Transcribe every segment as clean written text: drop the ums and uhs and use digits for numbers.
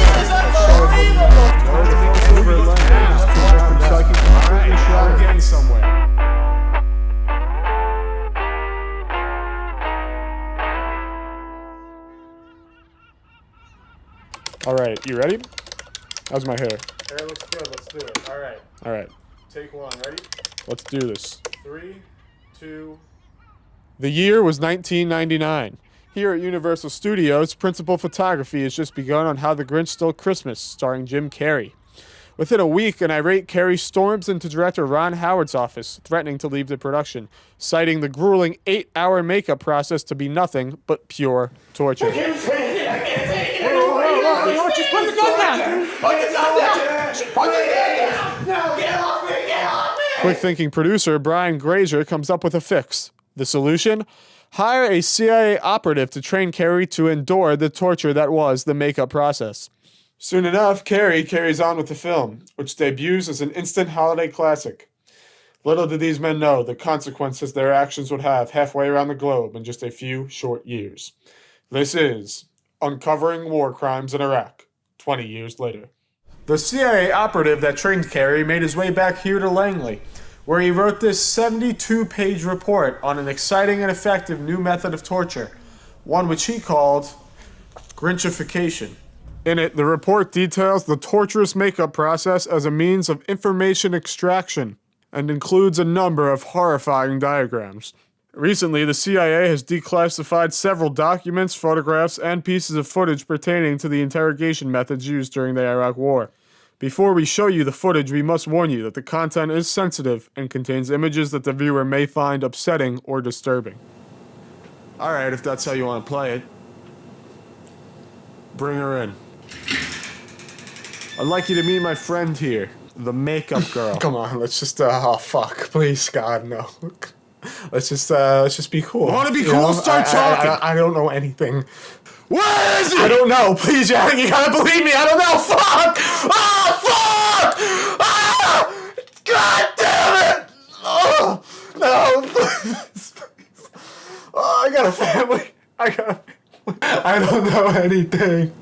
is unbelievable! Alright, we're getting somewhere. Alright, you ready? How's my hair? Hair looks good, let's do it. Alright. Alright. Take one, ready? Let's do this. 3, 2... The year was 1999. Here at Universal Studios, principal photography has just begun on How the Grinch Stole Christmas, starring Jim Carrey. Within a week, an irate Carrey storms into director Ron Howard's office, threatening to leave the production, citing the grueling 8-hour makeup process to be nothing but pure torture. I can't take it! I can't take it! Just put the gun down! Put the gun down! Put the gun down! No, get off me! Get off me! Quick-thinking producer Brian Grazer comes up with a fix. The solution? Hire a CIA operative to train Carrey to endure the torture that was the makeup process. Soon enough, Carrey carries on with the film, which debuts as an instant holiday classic. Little did these men know the consequences their actions would have halfway around the globe in just a few short years. This is Uncovering War Crimes in Iraq, 20 years later. The CIA operative that trained Carrey made his way back here to Langley, where he wrote this 72-page report on an exciting and effective new method of torture, one which he called Grinchification. In it, the report details the torturous makeup process as a means of information extraction and includes a number of horrifying diagrams. Recently, the CIA has declassified several documents, photographs, and pieces of footage pertaining to the interrogation methods used during the Iraq War. Before we show you the footage, we must warn you that the content is sensitive and contains images that the viewer may find upsetting or disturbing. Alright, if that's how you want to play it. Bring her in. I'd like you to meet my friend here, the makeup girl. Come on, let's just, oh fuck, please, God, no. Let's just be cool. Want to be cool? Start talking! I don't know anything. Where is he? I don't know. Please, you gotta believe me. I don't know. Fuck! Oh, fuck! Ah! God damn it! Oh, no, please. Oh, I got a family. I don't know anything.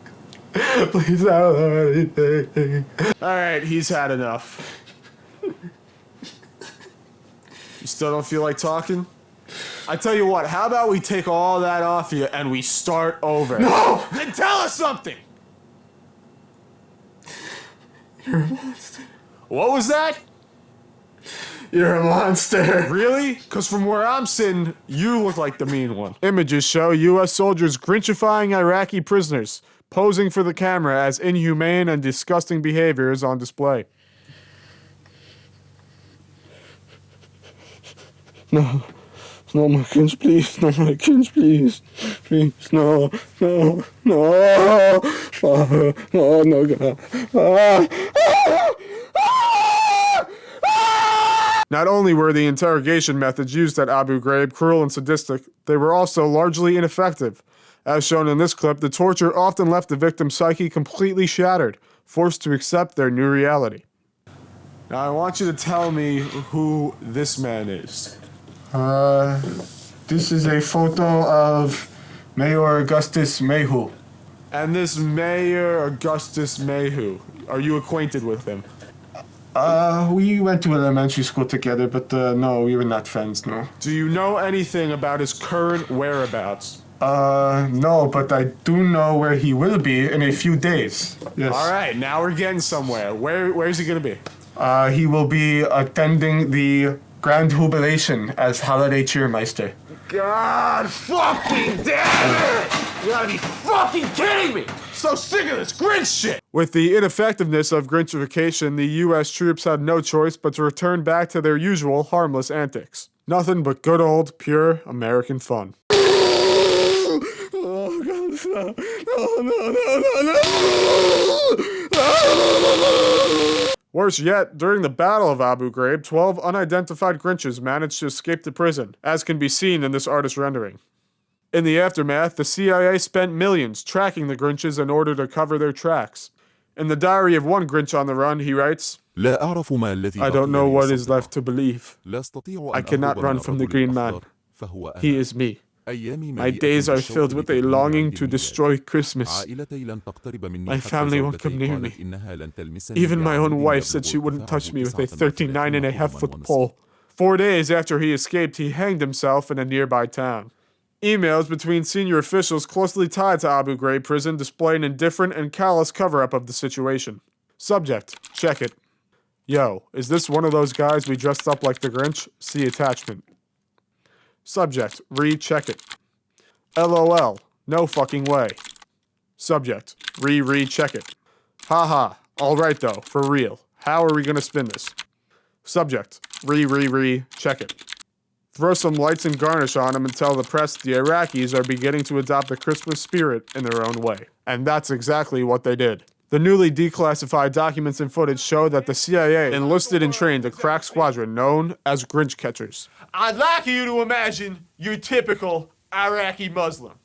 Please, I don't know anything. Alright, he's had enough. You still don't feel like talking? I tell you what, how about we take all that off you and we start over? No! Then tell us something! You're a monster. What was that? You're a monster. Really? Because from where I'm sitting, you look like the mean one. Images show U.S. soldiers Grinchifying Iraqi prisoners, posing for the camera as inhumane and disgusting behavior is on display. No. No, my Grinch, please. No, my Grinch, please. Please, no. No. No. Oh, no, God. Not only were the interrogation methods used at Abu Ghraib cruel and sadistic, they were also largely ineffective. As shown in this clip, the torture often left the victim's psyche completely shattered, forced to accept their new reality. Now I want you to tell me who this man is. This is a photo of Mayor Augustus Mayhew. And this Mayor Augustus Mayhew, are you acquainted with him? We went to elementary school together, but no, we were not friends, no. Do you know anything about his current whereabouts? No, but I do know where he will be in a few days. Yes. Alright, now we're getting somewhere. Where's he gonna be? He will be attending the Grand Jubilation as holiday cheermeister. God fucking damn it! You gotta be fucking kidding me! So sick of this Grinch shit! With the ineffectiveness of Grinchification, the U.S. troops had no choice but to return back to their usual harmless antics. Nothing but good old, pure American fun. Oh, God, no. Worse yet, during the Battle of Abu Ghraib, 12 unidentified Grinches managed to escape the prison, as can be seen in this artist's rendering. In the aftermath, the CIA spent millions tracking the Grinches in order to cover their tracks. In the diary of one Grinch on the run, he writes, I don't know what is left to believe. I cannot run from the Green Man. He is me. My days are filled with a longing to destroy Christmas. My family won't come near me. Even my own wife said she wouldn't touch me with a 39.5-foot pole. 4 days after he escaped, he hanged himself in a nearby town. Emails between senior officials closely tied to Abu Ghraib prison display an indifferent and callous cover-up of the situation. Subject: check it. Yo, is this one of those guys we dressed up like the Grinch? See attachment. Subject: recheck it. LOL, no fucking way. Subject: recheck it. Haha, alright though, for real. How are we gonna spin this? Subject: check it. Throw some lights and garnish on him and tell the press the Iraqis are beginning to adopt the Christmas spirit in their own way. And that's exactly what they did. The newly declassified documents and footage show that the CIA enlisted and trained a crack squadron known as Grinch Catchers. I'd like you to imagine your typical Iraqi Muslim.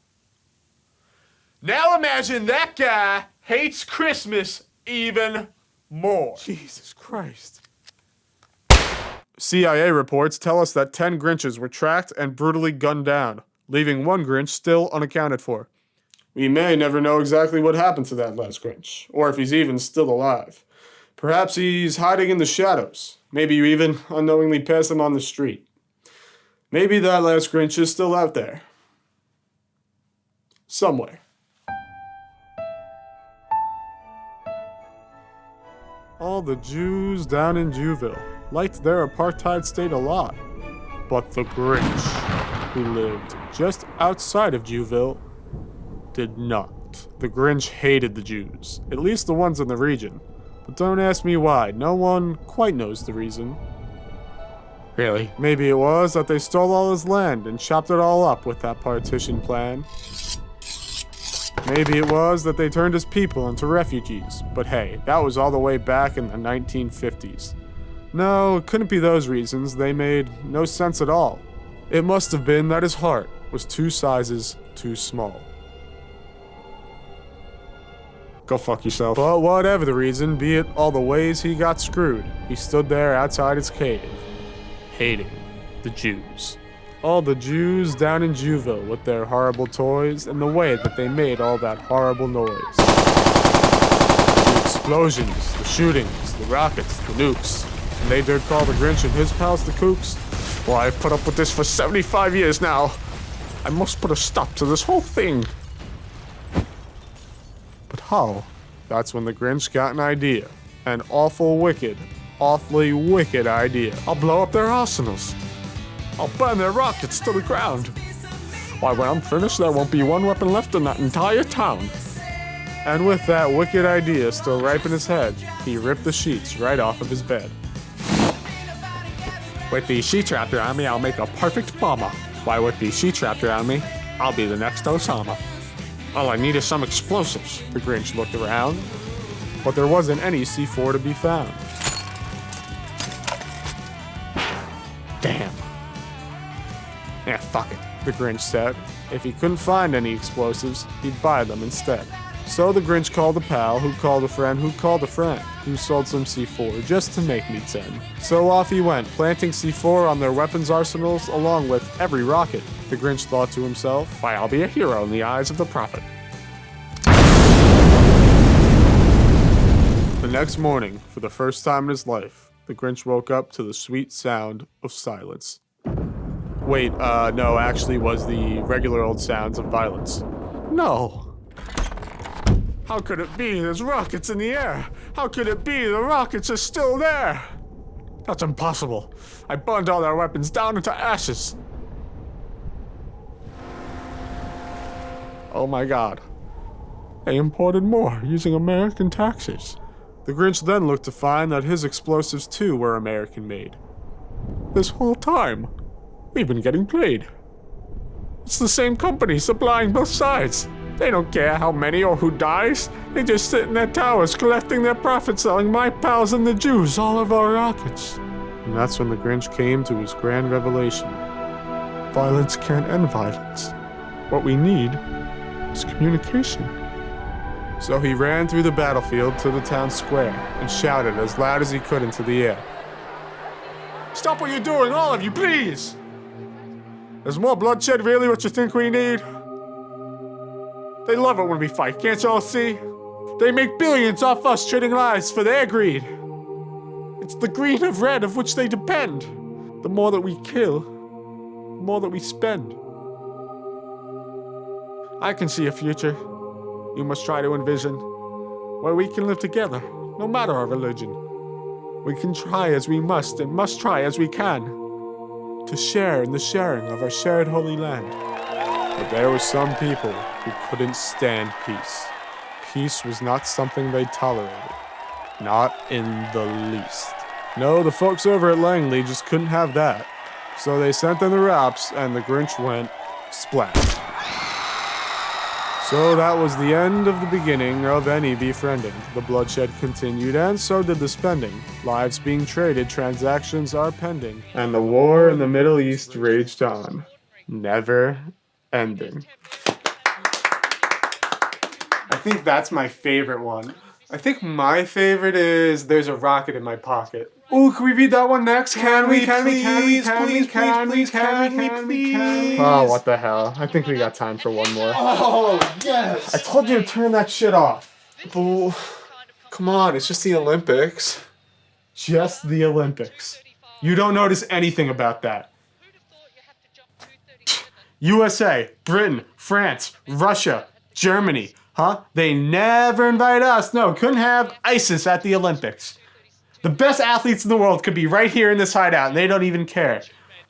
Now imagine that guy hates Christmas even more. Jesus Christ. CIA reports tell us that 10 Grinches were tracked and brutally gunned down, leaving one Grinch still unaccounted for. We may never know exactly what happened to that last Grinch, or if he's even still alive. Perhaps he's hiding in the shadows. Maybe you even unknowingly pass him on the street. Maybe that last Grinch is still out there. Somewhere. All the Jews down in Jewville liked their apartheid state a lot. But the Grinch, who lived just outside of Jewville, did not. The Grinch hated the Jews, at least the ones in the region. But don't ask me why, no one quite knows the reason. Really? Maybe it was that they stole all his land and chopped it all up with that partition plan. Maybe it was that they turned his people into refugees, but hey, that was all the way back in the 1950s. No, it couldn't be those reasons. They made no sense at all. It must have been that his heart was 2 sizes too small. Go fuck yourself. But whatever the reason, be it all the ways he got screwed, he stood there outside his cave, hating the Jews. All the Jews down in Jewville with their horrible toys and the way that they made all that horrible noise. The explosions, the shootings, the rockets, the nukes. And they did call the Grinch and his pals the kooks. Well, I've put up with this for 75 years now. I must put a stop to this whole thing. But how? That's when the Grinch got an idea. An awfully wicked idea. I'll blow up their arsenals. I'll burn their rockets to the ground. Why, when I'm finished, there won't be one weapon left in that entire town. And with that wicked idea still ripe in his head, he ripped the sheets right off of his bed. With these sheets wrapped around me, I'll make a perfect bomber. Why, with these sheets wrapped around me, I'll be the next Osama. All I need is some explosives. The Grinch looked around, but there wasn't any C4 to be found. Damn. Yeah, fuck it, the Grinch said. If he couldn't find any explosives, he'd buy them instead. So the Grinch called a pal, who called a friend, who called a friend, who sold some C4 just to make me 10. So off he went, planting C4 on their weapons arsenals along with every rocket. The Grinch thought to himself, why, I'll be a hero in the eyes of the prophet. The next morning, for the first time in his life, the Grinch woke up to the sweet sound of silence. Wait, no, actually it was the regular old sounds of violence. No. How could it be? There's rockets in the air. How could it be? The rockets are still there. That's impossible. I burned all their weapons down into ashes. Oh my God. They imported more using American taxes. The Grinch then looked to find that his explosives too were American made. This whole time, we've been getting played. It's the same company supplying both sides. They don't care how many or who dies. They just sit in their towers collecting their profit, selling my pals and the Jews all of our rockets. And that's when the Grinch came to his grand revelation. Violence can't end violence. What we need is communication. So he ran through the battlefield to the town square and shouted as loud as he could into the air. Stop what you're doing, all of you, please! Is more bloodshed really what you think we need? They love it when we fight, can't y'all see? They make billions off us trading lives for their greed. It's the green of red of which they depend. The more that we kill, the more that we spend. I can see a future you must try to envision, where we can live together, no matter our religion. We can try as we must and must try as we can to share in the sharing of our shared holy land. But there were some people who couldn't stand peace. Peace was not something they tolerated. Not in the least. No, the folks over at Langley just couldn't have that. So they sent in the Raps and the Grinch went splat. So that was the end of the beginning of any befriending. The bloodshed continued, and so did the spending. Lives being traded, transactions are pending. And the war in the Middle East raged on, never ending. I think that's my favorite one. I think my favorite is There's a Rocket in My Pocket. Ooh, can we read that one next? Can we? Oh, what the hell. I think we got time for one more. Oh, yes! I told you to turn that shit off. Boo. Come on, it's just the Olympics. Just the Olympics. You don't notice anything about that. USA, Britain, France, Russia, Germany. Huh? They never invite us. No, couldn't have ISIS at the Olympics. The best athletes in the world could be right here in this hideout, and they don't even care.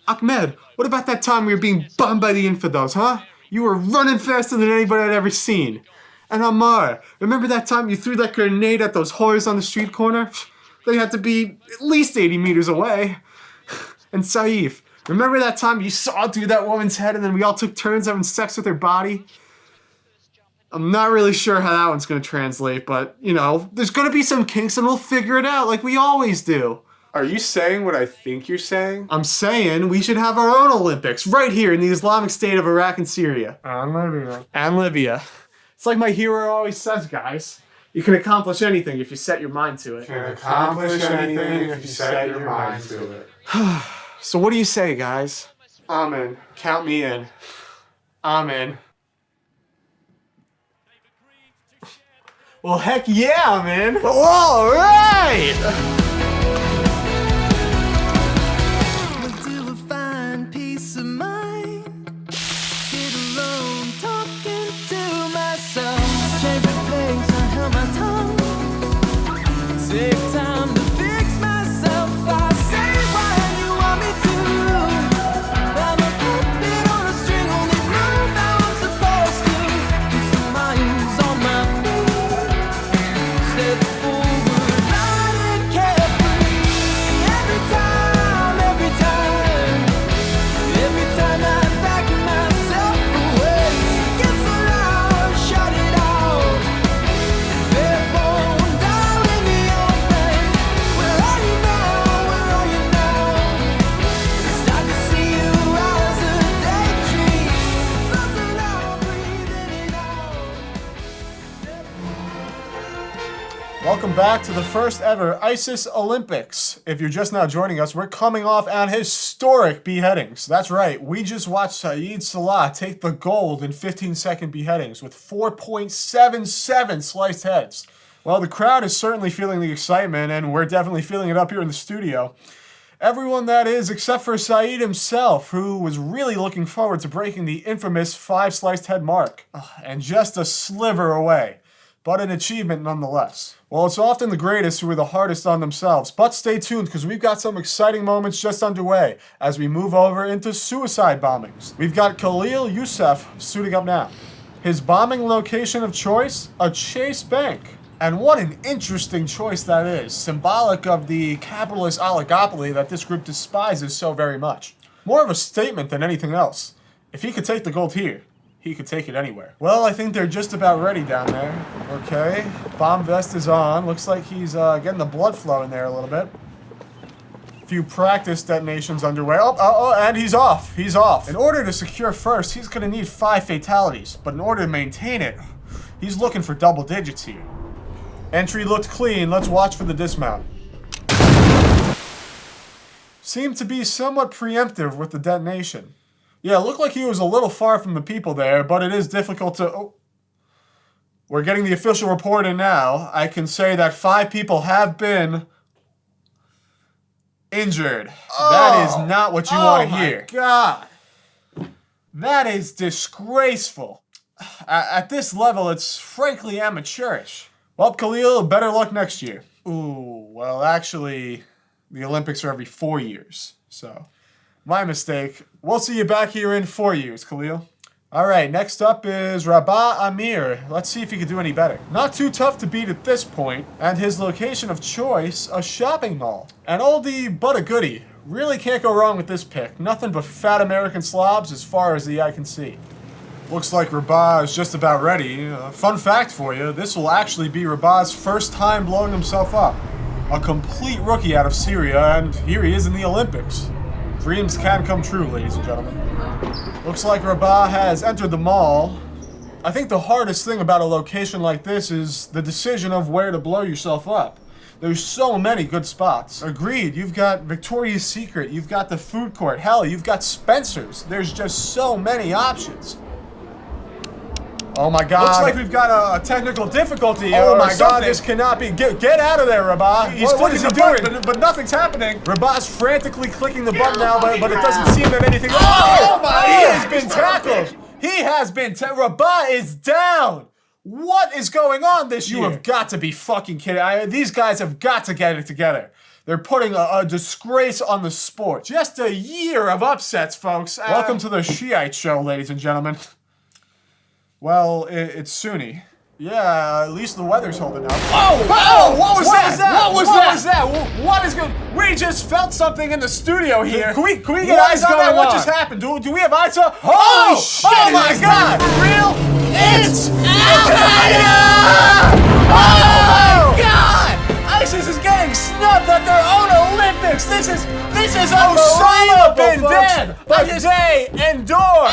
Ahmed, what about that time we were being bombed by the infidels, huh? You were running faster than anybody I'd ever seen. And Ammar, remember that time you threw that grenade at those whores on the street corner? They had to be at least 80 meters away. And Saif, remember that time you sawed through that woman's head and then we all took turns having sex with her body? I'm not really sure how that one's going to translate, but, you know, there's going to be some kinks and we'll figure it out like we always do. Are you saying what I think you're saying? I'm saying we should have our own Olympics right here in the Islamic State of Iraq and Syria. And Libya. It's like my hero always says, guys. You can accomplish anything if you set your mind to it. Can accomplish anything if you set your mind to it. So what do you say, guys? Amen. Count me in. Amen. Well, heck yeah, man. All right. Until I find peace of mind, get alone, talking to myself, change the pace, I held my tongue, take time to fix myself, I say what you want me to, I'm a puppet on a string, only move how I'm supposed to, peace of mind's on my feet, step forward, light and carefree, every time I back myself away, get so loud, shut it out, they're born down in the open, where are you now, start to see you as a daydream, so loud, breathing it out. Welcome back to the first ever ISIS Olympics. If you're just now joining us, we're coming off on historic beheadings. That's right, we just watched Saeed Salah take the gold in 15-second beheadings with 4.77 sliced heads. Well, the crowd is certainly feeling the excitement, and we're definitely feeling it up here in the studio. Everyone, that is, except for Saeed himself, who was really looking forward to breaking the infamous 5 sliced head mark. And just a sliver away. But an achievement nonetheless. Well, it's often the greatest who are the hardest on themselves, but stay tuned because we've got some exciting moments just underway as we move over into suicide bombings. We've got Khalil Youssef suiting up now. His bombing location of choice, a Chase Bank. And what an interesting choice that is, symbolic of the capitalist oligopoly that this group despises so very much. More of a statement than anything else. If he could take the gold here, he could take it anywhere. Well, I think they're just about ready down there. Okay, bomb vest is on. Looks like he's getting the blood flow in there a little bit. Few practice detonations underway. Oh, and he's off. He's off. In order to secure first, he's gonna need 5 fatalities. But in order to maintain it, he's looking for double digits here. Entry looked clean. Let's watch for the dismount. Seemed to be somewhat preemptive with the detonation. Yeah, it looked like he was a little far from the people there, but it is difficult to... Oh. We're getting the official report in now. I can say that 5 people have been injured. That is not what you want to hear. Oh my God. That is disgraceful. At this level, it's frankly amateurish. Well, Khalil, better luck next year. Ooh, well, actually, the Olympics are every 4 years, so my mistake. We'll see you back here in 4 years, Khalil. All right, next up is Rabah Amir. Let's see if he can do any better. Not too tough to beat at this point, and his location of choice, a shopping mall. An oldie but a goodie. Really can't go wrong with this pick. Nothing but fat American slobs as far as the eye can see. Looks like Rabah is just about ready. Fun fact for you, this will actually be Rabah's first time blowing himself up. A complete rookie out of Syria, and here he is in the Olympics. Dreams can come true, ladies and gentlemen. Looks like Rabah has entered the mall. I think the hardest thing about a location like this is the decision of where to blow yourself up. There's so many good spots. Agreed, you've got Victoria's Secret, you've got the food court, hell, you've got Spencer's. There's just so many options. Oh my God. Looks like we've got a technical difficulty. Oh my God, this cannot be. Get out of there, Rabah. He's clicking the button, but nothing's happening. Rabah's frantically clicking the button now, but it doesn't seem that anything. Oh my! He has been tackled. He has been. Rabah is down. What is going on this year? You have got to be fucking kidding. These guys have got to get it together. They're putting a disgrace on the sport. Just a year of upsets, folks. Welcome to the Shiite show, ladies and gentlemen. Well, it's Sunni. Yeah, at least the weather's holding up. Oh! What was that? What is going? We just felt something in the studio here. Can we get eyes on that? What just happened? Do we have eyes on? Oh shit! Oh my God! For real? It's Al-Qaeda! Oh my God! ISIS is getting snubbed at their own Olympics. This is Osama bin Laden. But they endure.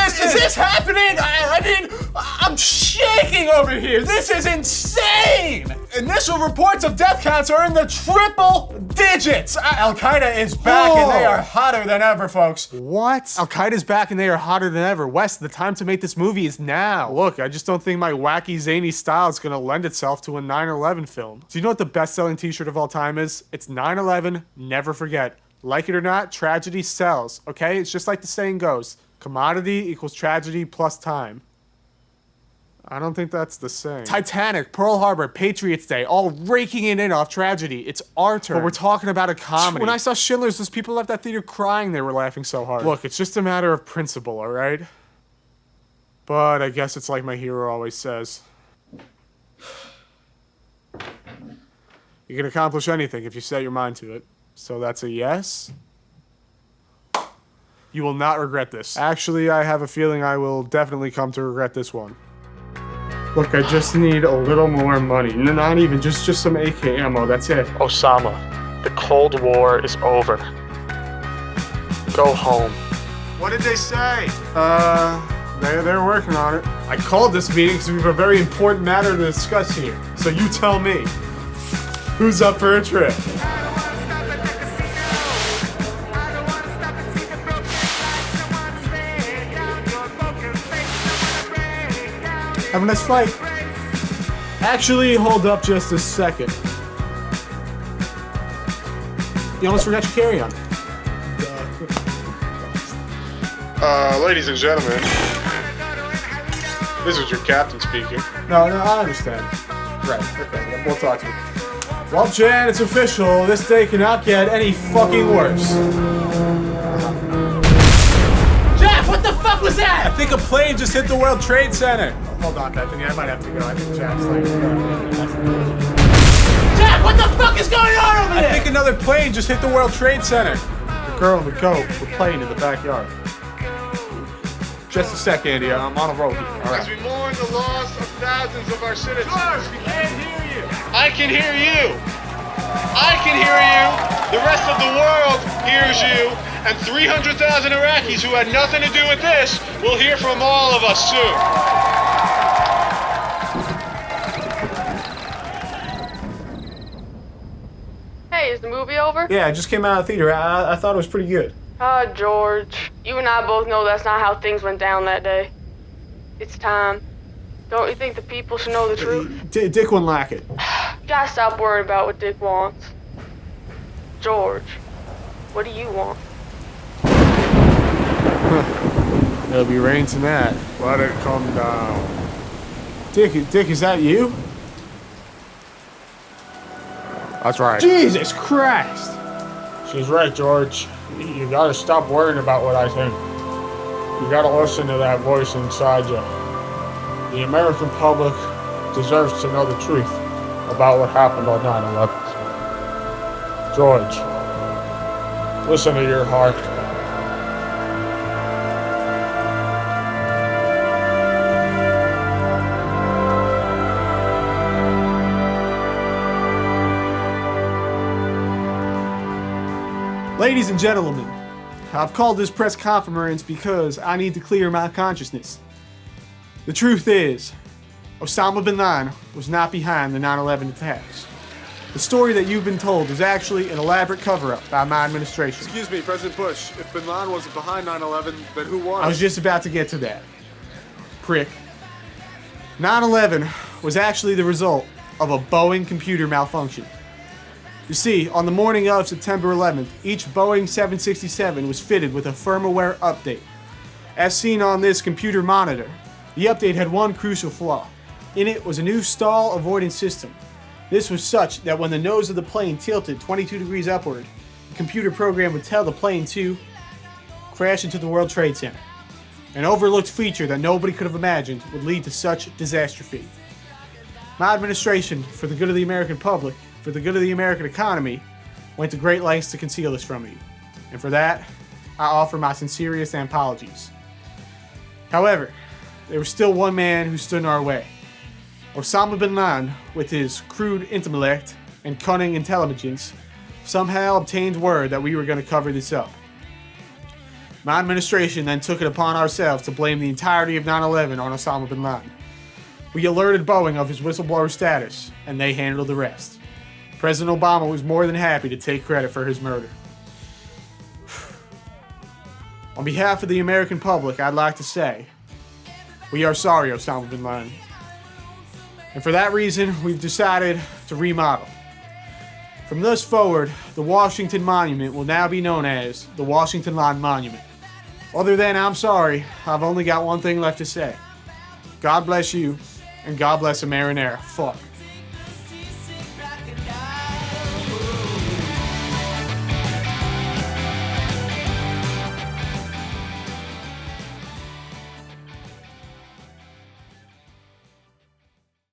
Is this happening? I mean, I'm shaking over here. This is insane. Initial reports of death counts are in the triple digits. Al-Qaeda is back and they are hotter than ever, folks. What? Al-Qaeda's back and they are hotter than ever. Wes, the time to make this movie is now. Look, I just don't think my wacky, zany style is gonna lend itself to a 9/11 film. Do you know what the best-selling t-shirt of all time is? It's 9/11, never forget. Like it or not, tragedy sells, okay? It's just like the saying goes. Commodity equals tragedy plus time. I don't think that's the same. Titanic, Pearl Harbor, Patriots Day, all raking it in off tragedy. It's our turn. But we're talking about a comedy. When I saw Schindler's, those people left that theater crying they were laughing so hard. Look, it's just a matter of principle, all right? But I guess it's like my hero always says. You can accomplish anything if you set your mind to it. So that's a yes? You will not regret this. Actually, I have a feeling I will definitely come to regret this one. Look, I just need a little more money. Not even, just some AK ammo, that's it. Osama, the Cold War is over. Go home. What did they say? They're working on it. I called this meeting because we have a very important matter to discuss here. So you tell me, who's up for a trip? Have a nice flight. Actually, hold up just a second. You almost forgot your carry-on. Ladies and gentlemen, this is your captain speaking. No, I understand. Right, okay, we'll talk to you. Well, Jan, it's official. This day cannot get any fucking worse. Jack, what the fuck was that? I think a plane just hit the World Trade Center. Hold on, Bethany, I might have to go. I think Jack's like... Jack, what the fuck is going on over there? I think another plane just hit the World Trade Center. The girl and the goat were playing in the backyard. Just a sec, Andy. I'm on a roll here. All right. As we mourn the loss of thousands of our citizens. George, we can't hear you. I can hear you. I can hear you. The rest of the world hears you. And 300,000 Iraqis who had nothing to do with this will hear from all of us soon. Hey, is the movie over? Yeah, I just came out of the theater. I thought it was pretty good. George, you and I both know that's not how things went down that day. It's time. Don't you think the people should know the truth? Dick wouldn't like it. You gotta stop worrying about what Dick wants. George, what do you want? There'll be rain tonight. Let it come down. Dick, is that you? That's right. Jesus Christ! She's right, George. You gotta stop worrying about what I think. You gotta listen to that voice inside you. The American public deserves to know the truth about what happened on 9/11. George, listen to your heart. Ladies and gentlemen, I've called this press conference because I need to clear my consciousness. The truth is, Osama bin Laden was not behind the 9/11 attacks. The story that you've been told is actually an elaborate cover-up by my administration. Excuse me, President Bush. If bin Laden wasn't behind 9/11, then who was? I was just about to get to that. Prick. 9/11 was actually the result of a Boeing computer malfunction. You see, on the morning of September 11th, each Boeing 767 was fitted with a firmware update. As seen on this computer monitor, the update had one crucial flaw. In it was a new stall avoidance system. This was such that when the nose of the plane tilted 22 degrees upward, the computer program would tell the plane to crash into the World Trade Center. An overlooked feature that nobody could have imagined would lead to such catastrophe. My administration, for the good of the American public, for the good of the American economy, went to great lengths to conceal this from you. And for that, I offer my sincerest apologies. However, there was still one man who stood in our way. Osama bin Laden, with his crude intellect and cunning intelligence, somehow obtained word that we were going to cover this up. My administration then took it upon ourselves to blame the entirety of 9/11 on Osama bin Laden. We alerted Boeing of his whistleblower status, and they handled the rest. President Obama was more than happy to take credit for his murder. On behalf of the American public, I'd like to say, we are sorry, Osama bin Laden. And for that reason, we've decided to remodel. From this forward, the Washington Monument will now be known as the Washington Laden Monument. Other than I'm sorry, I've only got one thing left to say. God bless you, and God bless the marinara. Fuck.